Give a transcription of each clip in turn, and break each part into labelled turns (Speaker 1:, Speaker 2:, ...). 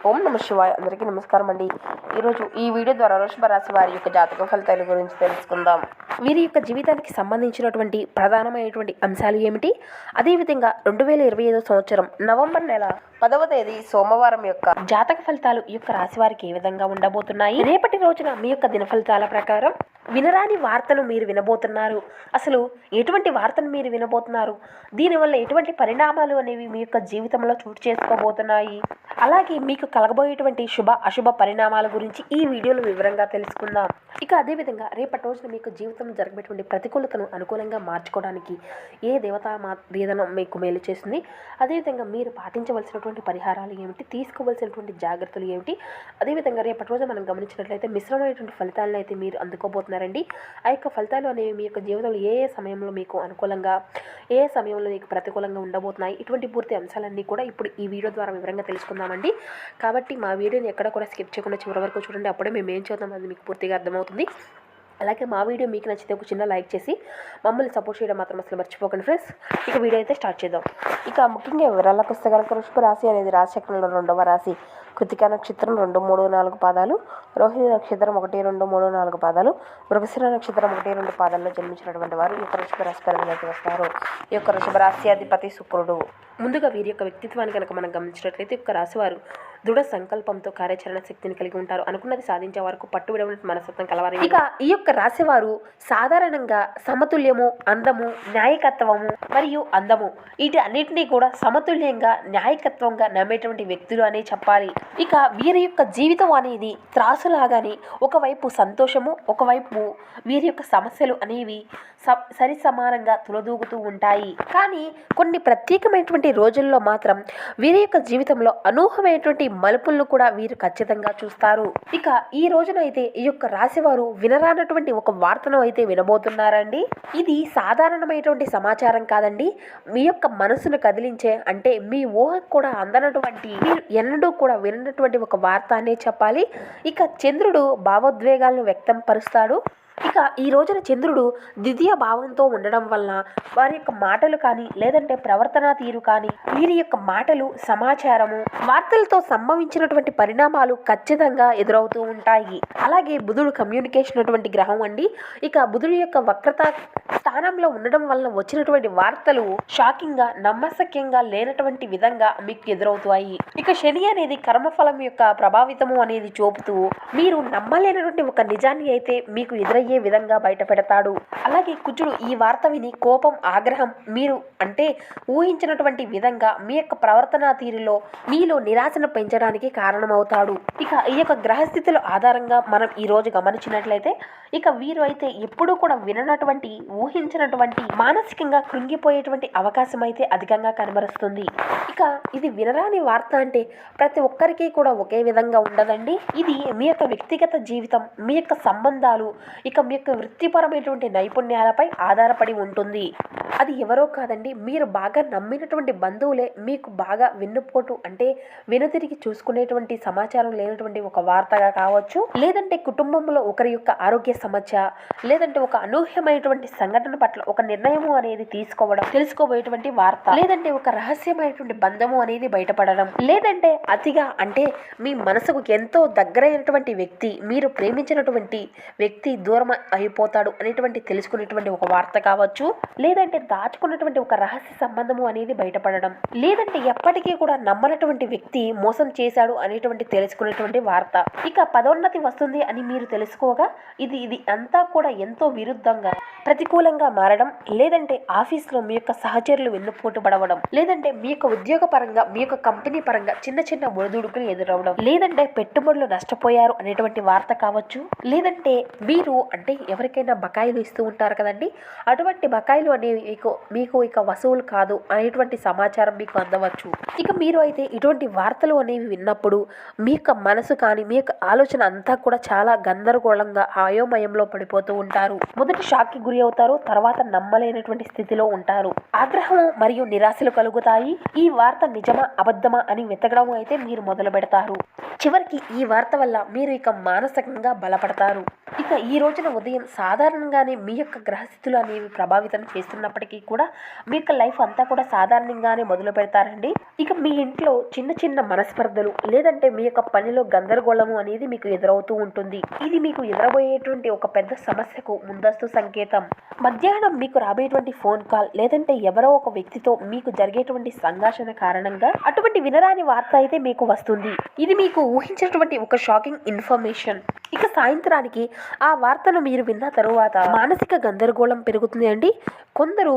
Speaker 1: ఓం నమ శివాయ. అందరికీ నమస్కారం అండి. ఈరోజు ఈ వీడియో ద్వారా వృషభ రాశి వారి యొక్క జాతక ఫలితాల గురించి తెలుసుకుందాం. వీరి యొక్క జీవితానికి సంబంధించినటువంటి ప్రధానమైనటువంటి అంశాలు ఏమిటి, అదేవిధంగా 2025 సంవత్సరం నవంబర్ నెల 10వ తేదీ సోమవారం యొక్క జాతక ఫలితాలు ఈ యొక్క రాశి వారికి ఏ విధంగా ఉండబోతున్నాయి, రేపటి రోజున మీ యొక్క దిన ఫలితాల ప్రకారం వినరాని వార్తను మీరు వినబోతున్నారు. అసలు ఎటువంటి వార్తను మీరు వినబోతున్నారు, దీనివల్ల ఎటువంటి పరిణామాలు అనేవి మీ యొక్క జీవితంలో చోటు చేసుకోబోతున్నాయి, అలాగే మీకు కలగబోయేటువంటి శుభ అశుభ పరిణామాల గురించి ఈ వీడియోలో వివరంగా తెలుసుకుందాం. ఇక అదేవిధంగా రేపటి రోజున మీకు జీవితంలో జరిగేటువంటి ప్రతికూలతను అనుకూలంగా మార్చుకోవడానికి ఏ దేవతా వేదన మీకు మేలు చేస్తుంది, అదేవిధంగా మీరు పాటించవలసినటువంటి పరిహారాలు ఏమిటి, తీసుకోవాల్సినటువంటి జాగ్రత్తలు ఏమిటి, అదేవిధంగా రేపటి రోజు మనం గమనించినట్లయితే మిశ్రమైనటువంటి ఫలితాలను అయితే మీరు అందుకోబోతున్నారండి. ఆ యొక్క ఫలితాలు అనేవి మీ యొక్క జీవితంలో ఏ సమయంలో మీకు అనుకూలంగా, ఏ సమయంలో మీకు ప్రతికూలంగా ఉండబోతున్నాయి, ఇటువంటి పూర్తి అంశాలన్నీ కూడా ఇప్పుడు ఈ వీడియో ద్వారా వివరంగా తెలుసుకుందామండి. కాబట్టి మా వీడియోని ఎక్కడ కూడా స్కిప్ చేయకుండా చివరి వరకు చూడండి. అప్పుడే మేము ఏం చేద్దాం అది మీకు పూర్తిగా అర్థమవుతుంది. అలాగే మా వీడియో మీకు నచ్చితే ఒక చిన్న లైక్ చేసి మమ్మల్ని సపోర్ట్ చేయడం మాత్రం అసలు మర్చిపోకండి ఫ్రెండ్స్. ఇక వీడియో అయితే స్టార్ట్ చేద్దాం. ఇక ముఖ్యంగా వివరాలకు వస్తే కనుక వృషభ రాశి అనేది రాశిచక్రంలో 2వ రాశి. కృతికా నక్షత్రం 2, 3, 4 పాదాలు, రోహిణి నక్షత్రం 1, 2, 3, 4 పాదాలు, మృగశిర నక్షత్రం 1, 2 పాదాల్లో జన్మించినటువంటి వారు ఈ యొక్క వృషభ రాశి పరిధిలోకి వస్తారు. ఈ యొక్క వృషభ రాశి అధిపతి శుక్రుడు. ముందుగా వీరి యొక్క వ్యక్తిత్వాన్ని కనుక మనం గమనించినట్లయితే ఈ యొక్క రాశి వారు దృఢ సంకల్పంతో కార్యాచరణ శక్తిని కలిగి ఉంటారు. అనుకున్నది సాధించే వరకు పట్టుబడి మనస్తత్వం కలవారు. ఇక ఈ యొక్క రాశి వారు సాధారణంగా సమతుల్యము, అందము, న్యాయకత్వము మరియు అందము వీటి అన్నింటినీ కూడా సమతుల్యంగా న్యాయకత్వంగా నమ్మేటువంటి వ్యక్తులు అనే చెప్పాలి. ఇక వీరి యొక్క జీవితం అనేది త్రాసులాగానే ఒకవైపు సంతోషము, ఒకవైపు వీరి యొక్క సమస్యలు అనేవి సరి సమానంగా తులదూగుతూ ఉంటాయి. కానీ కొన్ని ప్రత్యేకమైనటువంటి రోజుల్లో మాత్రం వీరి యొక్క జీవితంలో అనూహమైనటువంటి మలుపులను కూడా వీరు ఖచ్చితంగా చూస్తారు. ఇక ఈ రోజునైతే ఈ యొక్క రాశివారు వినరానటువంటి ఒక వార్తను అయితే వినబోతున్నారండి. ఇది సాధారణమైనటువంటి సమాచారం కాదండి. మీ యొక్క మనసును కదిలించే, అంటే మీ ఊహకు కూడా అందనటువంటి, మీరు ఎన్నడూ కూడా వినటువంటి ఒక వార్త అనే చెప్పాలి. ఇక చంద్రుడు భావోద్వేగాలను వ్యక్తం పరుస్తాడు. ఇక ఈ రోజున చంద్రుడు ద్వితీయ భావంతో ఉండడం వలన వారి యొక్క మాటలు కానీ, లేదంటే ప్రవర్తన తీరు కానీ, వీరి యొక్క మాటలు, సమాచారము, వార్తలతో సంభవించినటువంటి పరిణామాలు ఖచ్చితంగా ఎదురవుతూ ఉంటాయి. అలాగే బుధుడు కమ్యూనికేషన్ అటువంటి గ్రహం అండి. ఇక బుధుడు యొక్క వక్రత స్థానంలో ఉండడం వలన వచ్చినటువంటి వార్తలు షాకింగ్గా, నమ్మశక్యంగా లేనటువంటి విధంగా మీకు ఎదురవుతాయి. ఇక శని అనేది కర్మఫలం యొక్క ప్రభావితము అనేది చూపుతూ మీరు నమ్మలేనటువంటి ఒక నిజాన్ని అయితే మీకు ఎదురయ్యే విధంగా బయట పెడతాడు. అలాగే కుజుడు ఈ వార్త విని కోపం, ఆగ్రహం, మీరు అంటే ఊహించినటువంటి విధంగా మీ యొక్క ప్రవర్తన తీరులో మీలో నిరాశను పెంచడానికి కారణమవుతాడు. ఇక ఈ యొక్క గ్రహస్థితుల ఆధారంగా మనం ఈ రోజు గమనించినట్లయితే ఇక వీరు అయితే ఎప్పుడూ కూడా విననటువంటి, ఊహించినటువంటి, మానసికంగా కృంగిపోయేటువంటి అవకాశం అయితే అధికంగా కనబరుస్తుంది. ఇక ఇది వినరాని వార్త అంటే ప్రతి ఒక్కరికి కూడా ఒకే విధంగా ఉండదండి. ఇది మీ యొక్క వ్యక్తిగత జీవితం, మీ యొక్క సంబంధాలు, ఇక మీ యొక్క వృత్తిపరమైనటువంటి నైపుణ్యాలపై ఆధారపడి ఉంటుంది. అది ఎవరో కాదండి, మీరు బాగా నమ్మినటువంటి బంధువులే మీకు బాగా వెన్నుపోటు, అంటే వెనుతిరిగి చూసుకునేటువంటి సమాచారం లేనటువంటి ఒక వార్తగా కావచ్చు, లేదంటే కుటుంబంలో ఒకరి యొక్క ఆరోగ్య సమస్య, లేదంటే ఒక అనూహ్యమైనటువంటి సంఘటన పట్ల ఒక నిర్ణయము అనేది తెలుసుకోబోయేటువంటి వార్త, లేదంటే ఒక రహస్యమైనటువంటి బంధము అనేది బయటపడడం, లేదంటే అతిగా, అంటే మీ మనసుకు ఎంతో దగ్గరైనటువంటి వ్యక్తి, మీరు ప్రేమించినటువంటి వ్యక్తి దూరం అయిపోతాడు అనేటువంటి తెలుసుకునేటువంటి ఒక వార్త కావచ్చు, లేదంటే దాచుకున్నటువంటి ఒక రహస్య సంబంధము అనేది బయటపడడం, లేదంటే ఎప్పటికీ కూడా నమ్మనటువంటి వ్యక్తి మోసం చేశాడు అనేటువంటి తెలుసుకునేటువంటి వార్త. ఇక పదోన్నతి వస్తుంది అని మీరు తెలుసుకోగా ఇది అంతా కూడా ఎంతో విరుద్ధంగా, ప్రతికూలంగా మారడం, లేదంటే ఆఫీస్లో మీ యొక్క సహచరులు వెన్నుపోటు పడవడం, లేదంటే మీ యొక్క ఉద్యోగ పరంగా, మీ యొక్క కంపెనీ పరంగా చిన్న చిన్న ఒడిదుడుకులు ఎదురవడం, లేదంటే పెట్టుబడులు నష్టపోయారు అనేటువంటి వార్త కావచ్చు, లేదంటే మీరు అంటే ఎవరికైనా బకాయిలు ఇస్తూ ఉంటారు కదండి, అటువంటి బకాయిలు అనేవి మీకు ఇక వసూలు కాదు అనేటువంటి సమాచారం మీకు అందవచ్చు. ఇక మీరు అయితే ఇటువంటి వార్తలు అనేవి విన్నప్పుడు మీ యొక్క మనసు కానీ, మీ యొక్క ఆలోచన అంతా కూడా చాలా గందరగోళంగా, అయోమయంలో పడిపోతూ ఉంటారు. మొదటి షాక్కి గురి అవుతారు, తర్వాత నమ్మలేనటువంటి స్థితిలో ఉంటారు. ఆగ్రహము మరియు నిరాశలు కలుగుతాయి. ఈ వార్త నిజమా అబద్ధమా అని వెతకడం అయితే మీరు మొదలు పెడతారు. చివరికి ఈ వార్త వల్ల మీరు ఇక మానసికంగా బలపడతారు. ఇక ఈ రోజున ఉదయం సాధారణంగానే మీ యొక్క గ్రహస్థితులు అనేవి ప్రభావితం చేస్తున్నప్పటికీ కూడా మీ యొక్క లైఫ్ అంతా కూడా సాధారణంగానే మొదలు పెడతారండి. ఇక మీ ఇంట్లో చిన్న చిన్న మనస్పర్ధలు లేదంటే మీ యొక్క పనిలో గందరగోళము అనేది మీకు ఎదురవుతూ ఉంటుంది. ఇది మీకు ఎదురబోయేటువంటి ఒక పెద్ద సమస్యకు ముందస్తు సంకేతం. మధ్యాహ్నం మీకు రాబోయేటువంటి ఫోన్ కాల్ లేదంటే ఎవరో ఒక వ్యక్తితో మీకు జరిగేటువంటి సంఘర్షణ కారణంగా అటువంటి వినరాని వార్త అయితే మీకు వస్తుంది. ఇది మీకు ఊహించినటువంటి ఒక షాకింగ్ ఇన్ఫర్మేషన్. ఇక సాయంత్రానికి ఆ వార్తను మీరు విన్న తరువాత మానసిక గందరగోళం పెరుగుతుంది అండి. కొందరు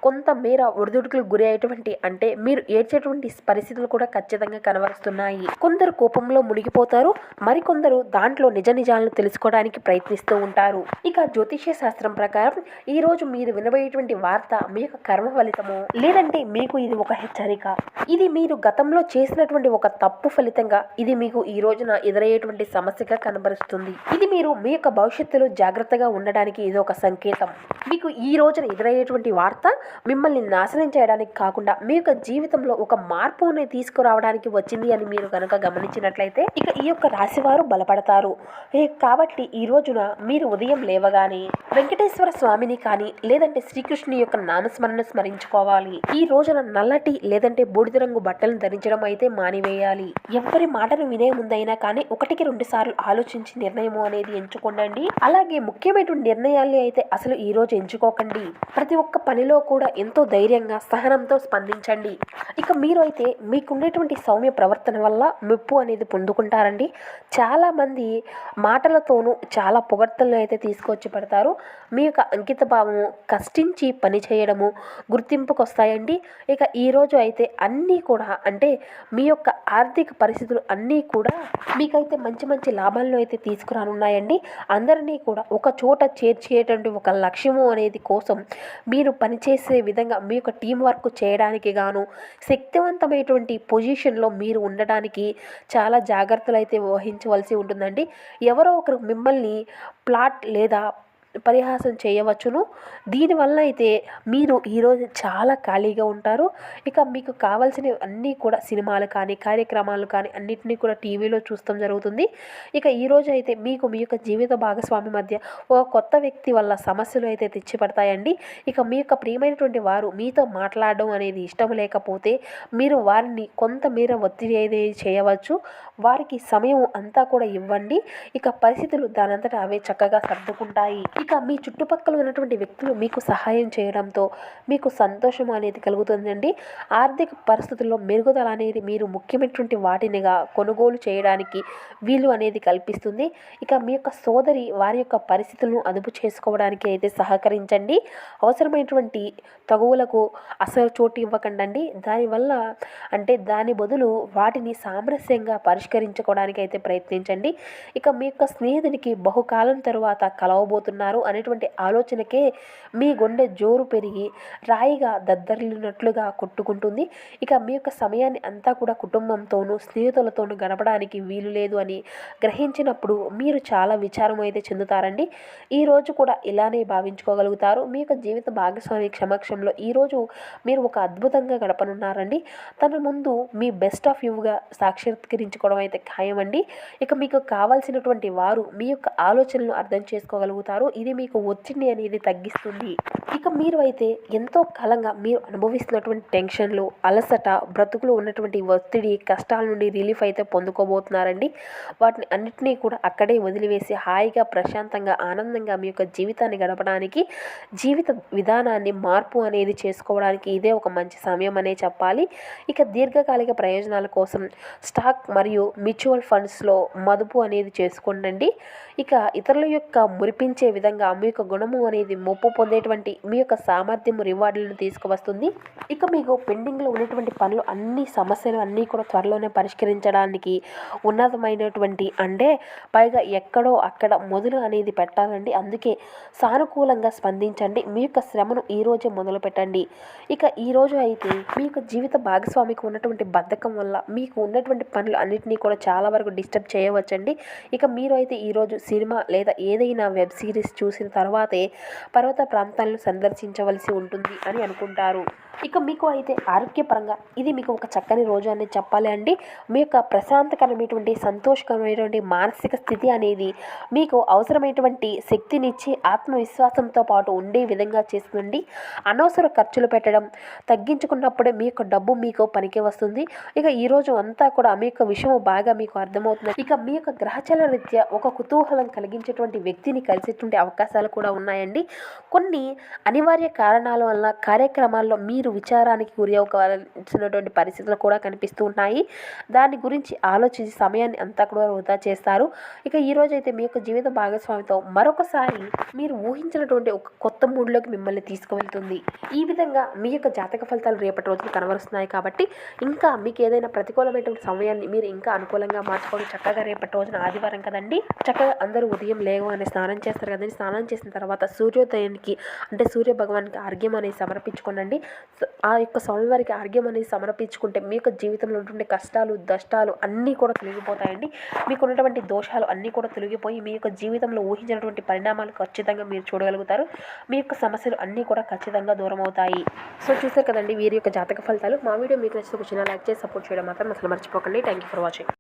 Speaker 1: కొంత మేర ఒడిదుడుకులకు గురి అయ్యేటువంటి మీరు ఏడ్చేటువంటి పరిస్థితులు కూడా ఖచ్చితంగా కనబరుస్తున్నాయి. కొందరు కోపంలో మునిగిపోతారు, మరికొందరు దాంట్లో నిజ నిజాలను తెలుసుకోవడానికి ప్రయత్నిస్తూ ఉంటారు. ఇక జ్యోతిష్య శాస్త్రం ప్రకారం ఈ రోజు మీరు వినబోయేటువంటి వార్త మీ యొక్క కర్మ ఫలితము లేదంటే మీకు ఇది ఒక హెచ్చరిక. ఇది మీరు గతంలో చేసినటువంటి ఒక తప్పు ఫలితంగా ఇది మీకు ఈ రోజున ఎదురయ్యేటువంటి సమస్యగా కనబరుస్తుంది. ఇది మీరు మీ యొక్క భవిష్యత్తులో జాగ్రత్తగా ఉండడానికి ఇది ఒక సంకేతం. మీకు ఈ రోజున ఎదురయ్యేటువంటి వార్త మిమ్మల్ని నాశనం చేయడానికి కాకుండా మీ యొక్క జీవితంలో ఒక మార్పుని తీసుకురావడానికి వచ్చింది అని మీరు కనుక గమనించినట్లయితే ఇక ఈ యొక్క రాశివారు బలపడతారు. కాబట్టి ఈ రోజున మీరు ఉదయం లేవగానే వెంకటేశ్వర స్వామిని కానీ లేదంటే శ్రీకృష్ణుని యొక్క నామస్మరణ స్మరించుకోవాలి. ఈ రోజున నల్లటి లేదంటే బూడిద రంగు బట్టలను ధరించడం అయితే మానివేయాలి. ఎవరి మాటను వినే ముందైనా కానీ 1-2 సార్లు ఆలోచించి నిర్ణయం అనేది ఎంచుకోండి. అలాగే ముఖ్యమైన నిర్ణయాలు అయితే అసలు ఈ రోజు ఎంచుకోకండి. ప్రతి ఒక్క పనిలో కూడా ఎంతో ధైర్యంగా సహనంతో స్పందించండి. ఇక మీరు అయితే మీకుండేటువంటి సౌమ్య ప్రవర్తన వల్ల మెప్పు అనేది పొందుకుంటారండి. చాలామంది మాటలతోనూ చాలా పొగడ్తలను అయితే తీసుకొచ్చి పెడతారు. మీ యొక్క అంకిత భావము కష్టించి పని చేయడము గుర్తింపుకు వస్తాయండి. ఇక ఈరోజు అయితే అన్నీ కూడా మీ యొక్క ఆర్థిక పరిస్థితులు అన్నీ కూడా మీకైతే మంచి మంచి లాభాలను అయితే తీసుకురానున్నాయండి. అందరినీ కూడా ఒక చోట చేర్చేటువంటి ఒక లక్ష్యము అనేది కోసం మీరు పనిచేసే విధంగా మీ యొక్క టీం వర్క్ చేయడానికి గాను శక్తివంతమైనటువంటి పొజిషన్లో మీరు ఉండడానికి చాలా జాగ్రత్తలు అయితే వహించవలసి ఉంటుందండి. ఎవరో ఒకరు మిమ్మల్ని ప్లాట్ లేదా పరిహాసం చేయవచ్చును. దీనివల్ల అయితే మీరు ఈరోజు చాలా ఖాళీగా ఉంటారు. ఇక మీకు కావాల్సినవి అన్నీ కూడా సినిమాలు కానీ కార్యక్రమాలు కానీ అన్నింటినీ కూడా టీవీలో చూస్తాం జరుగుతుంది. ఇక ఈరోజు అయితే మీకు మీ యొక్క జీవిత భాగస్వామి మధ్య ఒక కొత్త వ్యక్తి వల్ల సమస్యలు అయితే తెచ్చిపడతాయండి. ఇక మీ యొక్క ప్రియమైనటువంటి వారు మీతో మాట్లాడడం అనేది ఇష్టం లేకపోతే మీరు వారిని కొంతమేర ఒత్తిడి అనేది చేయవచ్చు. వారికి సమయం అంతా కూడా ఇవ్వండి. ఇక పరిస్థితులు దానంతటా అవే చక్కగా సర్దుకుంటాయి. ఇక మీ చుట్టుపక్కల ఉన్నటువంటి వ్యక్తులు మీకు సహాయం చేయడంతో మీకు సంతోషం అనేది కలుగుతుందండి. ఆర్థిక పరిస్థితుల్లో మెరుగుదల అనేది మీరు ముఖ్యమైనటువంటి వాటినిగా కొనుగోలు చేయడానికి వీలు అనేది కల్పిస్తుంది. ఇక మీ యొక్క సోదరి వారి యొక్క పరిస్థితులను అదుపు చేసుకోవడానికి అయితే సహకరించండి. అవసరమైనటువంటి తగువులకు అసలు చోటు ఇవ్వకండి. దానివల్ల దాని బదులు వాటిని సామరస్యంగా పరిష్కరించుకోవడానికి అయితే ప్రయత్నించండి. ఇక మీ యొక్క స్నేహితునికి బహుకాలం తరువాత కలవబోతున్నారు అనేటువంటి ఆలోచనకే మీ గుండె జోరు పెరిగి రాయిగా దద్దరిల్లినట్లుగా కొట్టుకుంటుంది. ఇక మీ యొక్క సమయాన్ని అంతా కూడా కుటుంబంతోనూ స్నేహితులతోనూ గడపడానికి వీలు లేదు అని గ్రహించినప్పుడు మీరు చాలా విచారం అయితే చెందుతారండి. ఈరోజు కూడా ఇలానే భావించుకోగలుగుతారు. మీ యొక్క జీవిత భాగస్వామి సమక్షంలో ఈరోజు మీరు ఒక అద్భుతంగా గడపనున్నారండి. తన ముందు మీ బెస్ట్ ఆఫ్ యూగా సాక్షాత్కరించుకోవడం అయితే ఖాయమండి. ఇక మీకు కావాల్సినటువంటి వారు మీ యొక్క ఆలోచనలు అర్థం చేసుకోగలుగుతారు. ఇది మీకు ఒత్తిడి అనేది తగ్గిస్తుంది. ఇక మీరు అయితే ఎంతో కాలంగా మీరు అనుభవిస్తున్నటువంటి టెన్షన్లు అలసట బ్రతుకులు ఉన్నటువంటి ఒత్తిడి కష్టాల నుండి రిలీఫ్ అయితే పొందుకోబోతున్నారండి. వాటిని అన్నిటినీ కూడా అక్కడే వదిలివేసి హాయిగా ప్రశాంతంగా ఆనందంగా మీ యొక్క జీవితాన్ని గడపడానికి జీవిత విధానాన్ని మార్పు అనేది చేసుకోవడానికి ఇదే ఒక మంచి సమయం అనే చెప్పాలి. ఇక దీర్ఘకాలిక ప్రయోజనాల కోసం స్టాక్ మరియు మ్యూచువల్ ఫండ్స్లో మదుపు అనేది చేసుకోండి. ఇక ఇతరుల యొక్క మురిపించే విధంగా మీ యొక్క గుణము అనేది మొప్పు పొందేటువంటి మీ యొక్క సామర్థ్యం రివార్డులను తీసుకువస్తుంది. ఇక మీకు పెండింగ్లో ఉన్నటువంటి పనులు సమస్యలు అన్నీ కూడా త్వరలోనే పరిష్కరించడానికి ఉన్నతమైనటువంటి పైగా ఎక్కడో అక్కడ మొదలు అనేది పెట్టాలండి. అందుకే సానుకూలంగా స్పందించండి. మీ యొక్క శ్రమను ఈరోజే మొదలు పెట్టండి. ఇక ఈరోజు అయితే మీ యొక్క జీవిత భాగస్వామికి ఉన్నటువంటి బద్ధకం వల్ల మీకు ఉన్నటువంటి పనులు అన్నింటినీ కూడా చాలా వరకు డిస్టర్బ్ చేయవచ్చండి. ఇక మీరు అయితే ఈరోజు సినిమా లేదా ఏదైనా వెబ్ సిరీస్ చూసిన తర్వాతే పర్వత ప్రాంతాలను సందర్శించవలసి ఉంటుంది అని అనుకుంటారు. ఇక మీకు అయితే ఆరోగ్యపరంగా ఇది మీకు ఒక చక్కని రోజు అనేది చెప్పాలి అండి. మీ యొక్క ప్రశాంతకరమైనటువంటి సంతోషకరమైనటువంటి మానసిక స్థితి అనేది మీకు అవసరమైనటువంటి శక్తినిచ్చి ఆత్మవిశ్వాసంతో పాటు ఉండే విధంగా చేస్తుందండి. అనవసర ఖర్చులు పెట్టడం తగ్గించుకున్నప్పుడే మీ యొక్క డబ్బు మీకు పనికి వస్తుంది. ఇక ఈరోజు అంతా కూడా మీ యొక్క విషయం బాగా మీకు అర్థమవుతుంది. ఇక మీ యొక్క గ్రహచల రీత్యా ఒక కుతూహలం కలిగించేటువంటి వ్యక్తిని కలిసేటువంటి అవకాశాలు కూడా ఉన్నాయండి. కొన్ని అనివార్య కారణాల వల్ల కార్యక్రమాల్లో మీరు విచారానికి గురి అవ్వాల్సినటువంటి పరిస్థితులు కూడా కనిపిస్తూ ఉన్నాయి. దాని గురించి ఆలోచించి సమయాన్ని అంతా కూడా వృధా చేస్తారు. ఇక ఈరోజు అయితే మీ యొక్క జీవిత భాగస్వామితో మరొకసారి మీరు ఊహించినటువంటి ఒక కొత్త మూడ్లోకి మిమ్మల్ని తీసుకువెళ్తుంది. ఈ విధంగా మీ యొక్క జాతక ఫలితాలు రేపటి రోజున కనబరుస్తున్నాయి కాబట్టి ఇంకా మీకు ఏదైనా ప్రతికూలమైనటువంటి సమయాన్ని మీరు ఇంకా అనుకూలంగా మార్చుకొని చక్కగా రేపటి రోజున ఆదివారం కదండి, చక్కగా అందరూ ఉదయం లేవగానే స్నానం చేస్తారు కదండి. స్నానం చేసిన తర్వాత సూర్యోదయానికి అంటే సూర్య భగవానికి ఆర్ఘ్యం అనేది సమర్పించుకోనండి. ఆ యొక్క స్వామివారికి ఆర్ఘ్యం అనేది సమర్పించుకుంటే మీ యొక్క జీవితంలో ఉన్నటువంటి కష్టాలు దష్టాలు అన్నీ కూడా తొలగిపోతాయండి. మీకు ఉన్నటువంటి దోషాలు అన్నీ కూడా తొలగిపోయి మీ యొక్క జీవితంలో ఊహించినటువంటి పరిణామాలు ఖచ్చితంగా మీరు చూడగలుగుతారు. మీ యొక్క సమస్యలు అన్నీ కూడా ఖచ్చితంగా దూరం అవుతాయి. సో చూసారు కదండి వీరి యొక్క జాతక ఫలితాలు. మా వీడియో మీకు నచ్చితే ఒక చిన్న లైక్ చేసి సపోర్ట్ చేయడం మాత్రం అసలు మర్చిపోకండి. Thank you for watching.